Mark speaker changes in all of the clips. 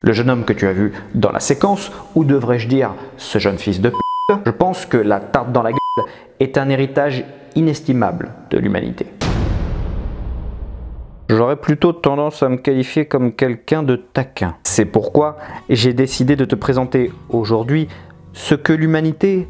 Speaker 1: Le jeune homme que tu as vu dans la séquence, ou devrais-je dire ce jeune fils de p***, je pense que la tarte dans la gueule est un héritage inestimable de l'humanité. J'aurais plutôt tendance à me qualifier comme quelqu'un de taquin. C'est pourquoi j'ai décidé de te présenter aujourd'hui ce que l'humanité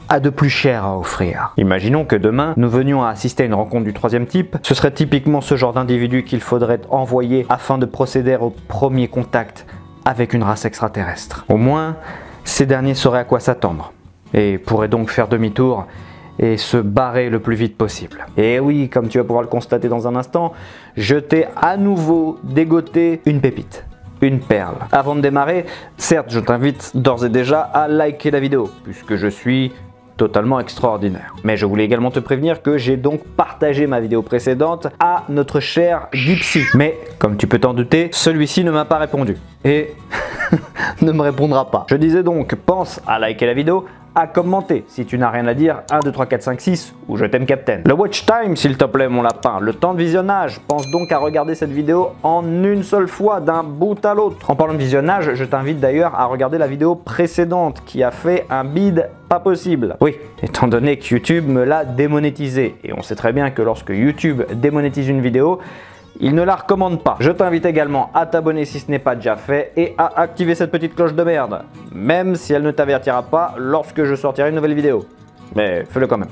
Speaker 1: a de plus cher à offrir. Imaginons que demain, nous venions à assister à une rencontre du troisième type. Ce serait typiquement ce genre d'individu qu'il faudrait envoyer afin de procéder au premier contact avec une race extraterrestre. Au moins, ces derniers sauraient à quoi s'attendre et pourraient donc faire demi-tour et se barrer le plus vite possible. Et oui, comme tu vas pouvoir le constater dans un instant, je t'ai à nouveau dégoté une pépite. Une perle. Avant de démarrer, certes, je t'invite d'ores et déjà à liker la vidéo, puisque je suis totalement extraordinaire. Mais je voulais également te prévenir que j'ai donc partagé ma vidéo précédente à notre cher Gipsy. Mais, comme tu peux t'en douter, celui-ci ne m'a pas répondu. Et ne me répondra pas. Je disais donc, pense à liker la vidéo, à commenter si tu n'as rien à dire, 1, 2, 3, 4, 5, 6 ou je t'aime Captain. Le watch time s'il te plaît mon lapin, le temps de visionnage, pense donc à regarder cette vidéo en une seule fois d'un bout à l'autre. En parlant de visionnage, je t'invite d'ailleurs à regarder la vidéo précédente qui a fait un bid pas possible. Oui, étant donné que YouTube me l'a démonétisé et on sait très bien que lorsque YouTube démonétise une vidéo, il ne la recommande pas. Je t'invite également à t'abonner si ce n'est pas déjà fait et à activer cette petite cloche de merde, même si elle ne t'avertira pas lorsque je sortirai une nouvelle vidéo. Mais fais-le quand même.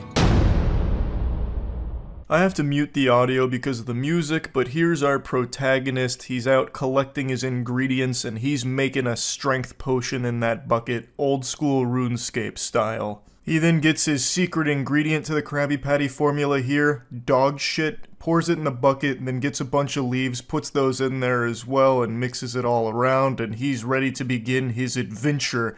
Speaker 2: I have to mute the audio because of the music, but here's our protagonist. He's out collecting his ingredients and he's making a strength potion in that bucket, old school RuneScape style. He then gets his secret ingredient to the Krabby Patty formula here, dog shit, pours it in the bucket, and then gets a bunch of leaves, puts those in there as well, and mixes it all around, and he's ready to begin his adventure.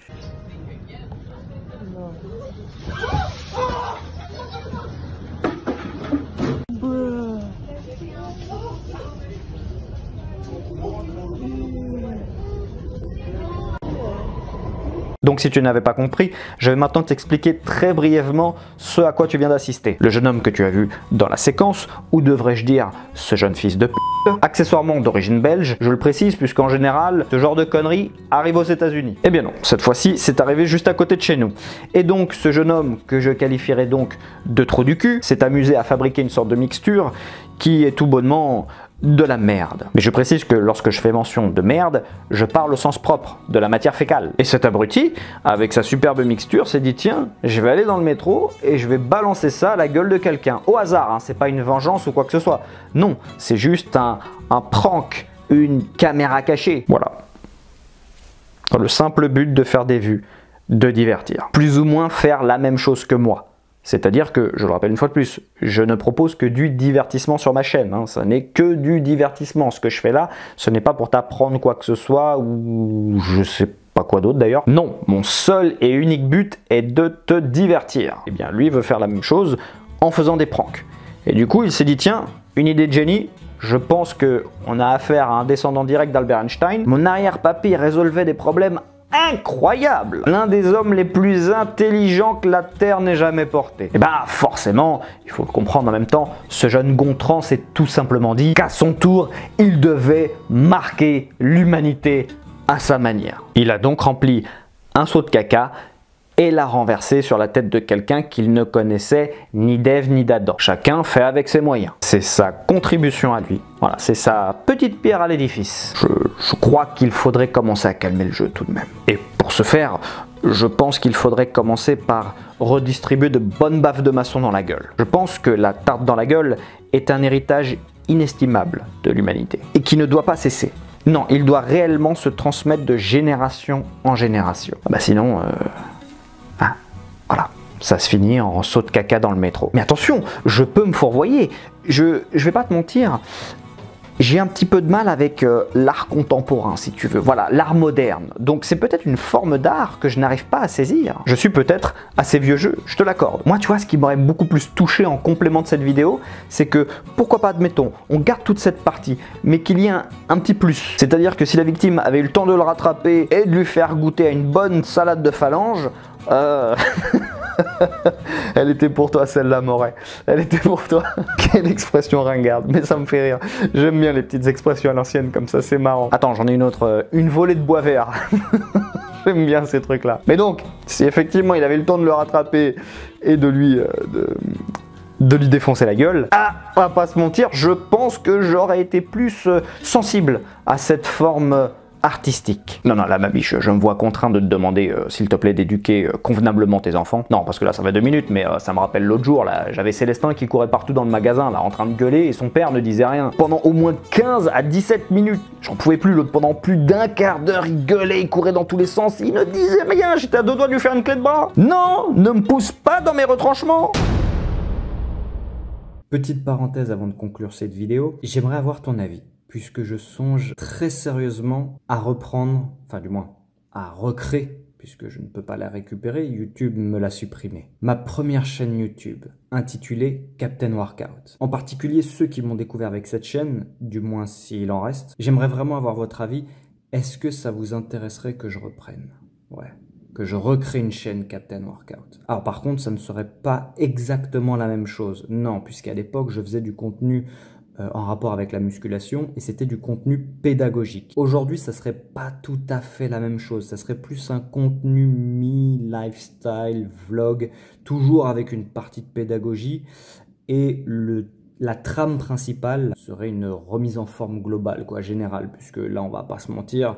Speaker 1: Donc si tu n'avais pas compris, je vais maintenant t'expliquer très brièvement ce à quoi tu viens d'assister. Le jeune homme que tu as vu dans la séquence, ou devrais-je dire ce jeune fils de p***, accessoirement d'origine belge, je le précise puisqu'en général, ce genre de conneries arrive aux États-Unis. Eh bien non, cette fois-ci, c'est arrivé juste à côté de chez nous. Et donc ce jeune homme, que je qualifierais donc de trou du cul, s'est amusé à fabriquer une sorte de mixture qui est tout bonnement de la merde. Mais je précise que lorsque je fais mention de merde, je parle au sens propre, de la matière fécale. Et cet abruti, avec sa superbe mixture, s'est dit tiens, je vais aller dans le métro et je vais balancer ça à la gueule de quelqu'un. Au hasard, hein, c'est pas une vengeance ou quoi que ce soit. Non, c'est juste un prank, une caméra cachée. Voilà. Dans le simple but de faire des vues, de divertir. Plus ou moins faire la même chose que moi. C'est-à-dire que, je le rappelle une fois de plus, je ne propose que du divertissement sur ma chaîne. Hein. Ça n'est que du divertissement. Ce que je fais là, ce n'est pas pour t'apprendre quoi que ce soit ou je sais pas quoi d'autre d'ailleurs. Non, mon seul et unique but est de te divertir. Eh bien, lui veut faire la même chose en faisant des pranks. Et du coup, il s'est dit, tiens, une idée de génie. Je pense qu'on a affaire à un descendant direct d'Albert Einstein. Mon arrière-papy résolvait des problèmes incroyable, l'un des hommes les plus intelligents que la Terre n'ait jamais porté. Et bah forcément, il faut le comprendre en même temps, ce jeune Gontran s'est tout simplement dit qu'à son tour, il devait marquer l'humanité à sa manière. Il a donc rempli un seau de caca et l'a renversé sur la tête de quelqu'un qu'il ne connaissait ni d'Ève ni d'Adam. Chacun fait avec ses moyens. C'est sa contribution à lui. Voilà, c'est sa petite pierre à l'édifice. Je crois qu'il faudrait commencer à calmer le jeu tout de même. Et pour ce faire, je pense qu'il faudrait commencer par redistribuer de bonnes baffes de maçon dans la gueule. Je pense que la tarte dans la gueule est un héritage inestimable de l'humanité et qui ne doit pas cesser. Non, il doit réellement se transmettre de génération en génération. Ah bah sinon... Voilà, ça se finit en saut de caca dans le métro. Mais attention, je peux me fourvoyer. Je vais pas te mentir, j'ai un petit peu de mal avec l'art contemporain, si tu veux. Voilà, l'art moderne. Donc c'est peut-être une forme d'art que je n'arrive pas à saisir. Je suis peut-être assez vieux jeu, je te l'accorde. Moi, tu vois, ce qui m'aurait beaucoup plus touché en complément de cette vidéo, c'est que, pourquoi pas, admettons, on garde toute cette partie, mais qu'il y ait un petit plus. C'est-à-dire que si la victime avait eu le temps de le rattraper et de lui faire goûter à une bonne salade de phalanges, Elle était pour toi celle-là, Moret. Elle était pour toi. Quelle expression ringarde, mais ça me fait rire. J'aime bien les petites expressions à l'ancienne comme ça, c'est marrant. Attends, j'en ai une autre. Une volée de bois vert. J'aime bien ces trucs-là. Mais donc, si effectivement il avait le temps de le rattraper et de lui défoncer la gueule, on va pas se mentir, je pense que j'aurais été plus sensible à cette forme artistique. Non, là, ma biche, je me vois contraint de te demander, s'il te plaît, d'éduquer convenablement tes enfants. Non, parce que là, ça va 2 minutes, mais ça me rappelle l'autre jour, là, j'avais Célestin qui courait partout dans le magasin, là, en train de gueuler, et son père ne disait rien. Pendant au moins 15 à 17 minutes. J'en pouvais plus, l'autre, pendant plus d'1 quart d'heure, il gueulait, il courait dans tous les sens, il ne disait rien, j'étais à 2 doigts de lui faire une clé de bras. Non, ne me pousse pas dans mes retranchements. Petite parenthèse avant de conclure cette vidéo, j'aimerais avoir ton avis, puisque je songe très sérieusement à reprendre, enfin du moins à recréer, puisque je ne peux pas la récupérer, YouTube me l'a supprimée, ma première chaîne YouTube, intitulée Captain Workout. En particulier ceux qui m'ont découvert avec cette chaîne, du moins s'il en reste, j'aimerais vraiment avoir votre avis, est-ce que ça vous intéresserait que je reprenne? Ouais. Que je recrée une chaîne Captain Workout. Alors par contre, ça ne serait pas exactement la même chose. Non, puisqu'à l'époque, je faisais du contenu en rapport avec la musculation et c'était du contenu pédagogique. Aujourd'hui, ça serait pas tout à fait la même chose. Ça serait plus un contenu lifestyle, vlog, toujours avec une partie de pédagogie et la trame principale serait une remise en forme globale, quoi, générale, puisque là, on va pas se mentir,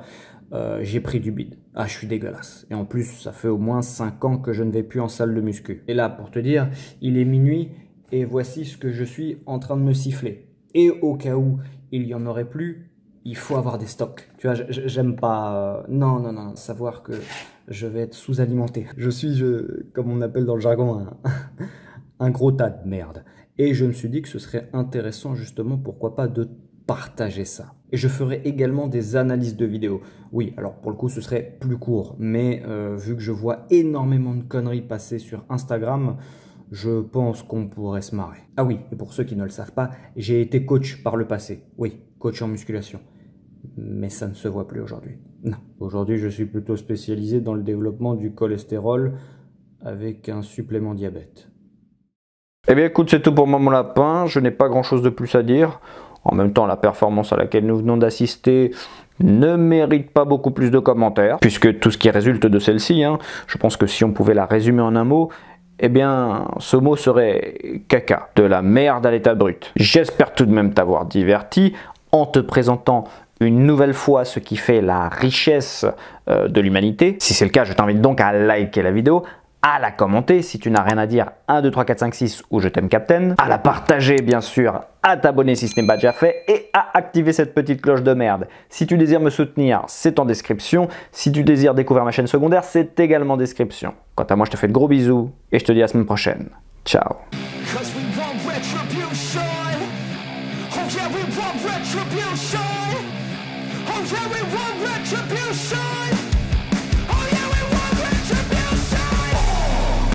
Speaker 1: j'ai pris du bide. Ah, je suis dégueulasse. Et en plus, ça fait au moins 5 ans que je ne vais plus en salle de muscu. Et là, pour te dire, il est minuit et voici ce que je suis en train de me siffler. Et au cas où il y en aurait plus, il faut avoir des stocks. Tu vois, j'aime pas... Non, savoir que je vais être sous-alimenté. Je suis, comme on appelle dans le jargon, un gros tas de merde. Et je me suis dit que ce serait intéressant justement, pourquoi pas, de partager ça. Et je ferai également des analyses de vidéos. Oui, alors pour le coup, ce serait plus court. Mais vu que je vois énormément de conneries passer sur Instagram, je pense qu'on pourrait se marrer. Ah oui, et pour ceux qui ne le savent pas, j'ai été coach par le passé. Oui, coach en musculation. Mais ça ne se voit plus aujourd'hui. Non. Aujourd'hui, je suis plutôt spécialisé dans le développement du cholestérol avec un supplément diabète. Eh bien écoute, c'est tout pour moi mon lapin. Je n'ai pas grand chose de plus à dire. En même temps, la performance à laquelle nous venons d'assister ne mérite pas beaucoup plus de commentaires, puisque tout ce qui résulte de celle-ci, je pense que si on pouvait la résumer en un mot, eh bien, ce mot serait caca, de la merde à l'état brut. J'espère tout de même t'avoir diverti en te présentant une nouvelle fois ce qui fait la richesse de l'humanité. Si c'est le cas, je t'invite donc à liker la vidéo, à la commenter si tu n'as rien à dire, 1, 2, 3, 4, 5, 6 ou je t'aime Captain, à la partager bien sûr, à t'abonner si ce n'est pas déjà fait et à activer cette petite cloche de merde. Si tu désires me soutenir, c'est en description. Si tu désires découvrir ma chaîne secondaire, c'est également en description. Quant à moi, je te fais de gros bisous et je te dis à la semaine prochaine. Ciao.
Speaker 3: Oh yeah, we want retribution.